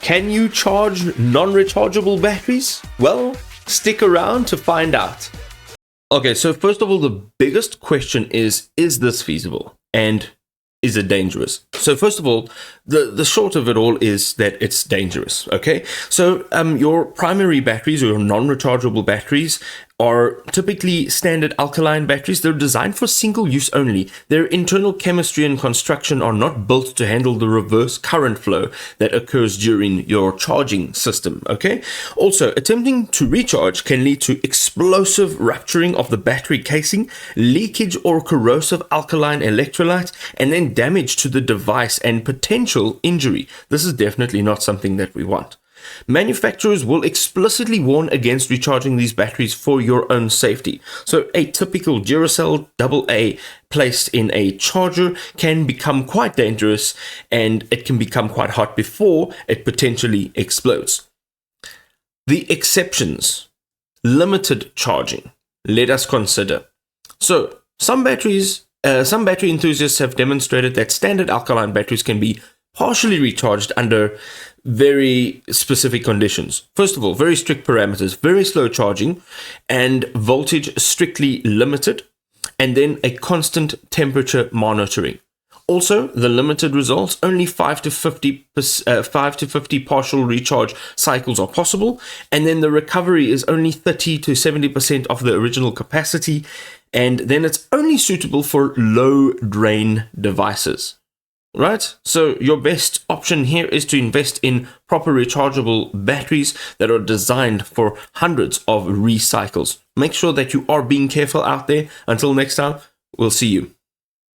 Can you charge non-rechargeable batteries? Well, stick around to find out. Okay, so first of all, the biggest question is this feasible? And is it dangerous? So first of all, the short of it all is that it's dangerous, okay? So your primary batteries or your non-rechargeable batteries are typically standard alkaline batteries. They're designed for single use only. Their internal chemistry and construction are not built to handle the reverse current flow that occurs during your charging system, okay? Also, attempting to recharge can lead to explosive rupturing of the battery casing, leakage or corrosive alkaline electrolytes, and then damage to the device and potential injury. This is definitely not something that we want. Manufacturers will explicitly warn against recharging these batteries for your own safety. So a typical Duracell AA placed in a charger can become quite dangerous, and it can become quite hot before it potentially explodes. The exceptions. Limited charging. Let us consider. So some battery enthusiasts have demonstrated that standard alkaline batteries can be partially recharged under very specific conditions. First of all, very strict parameters, very slow charging, and voltage strictly limited, and then a constant temperature monitoring. Also, the limited results, only 5 to 50 partial recharge cycles are possible, and then the recovery is only 30 to 70% of the original capacity, and then it's only suitable for low drain devices. Right? So your best option here is to invest in proper rechargeable batteries that are designed for hundreds of recycles. Make sure that you are being careful out there. Until next time, we'll see you.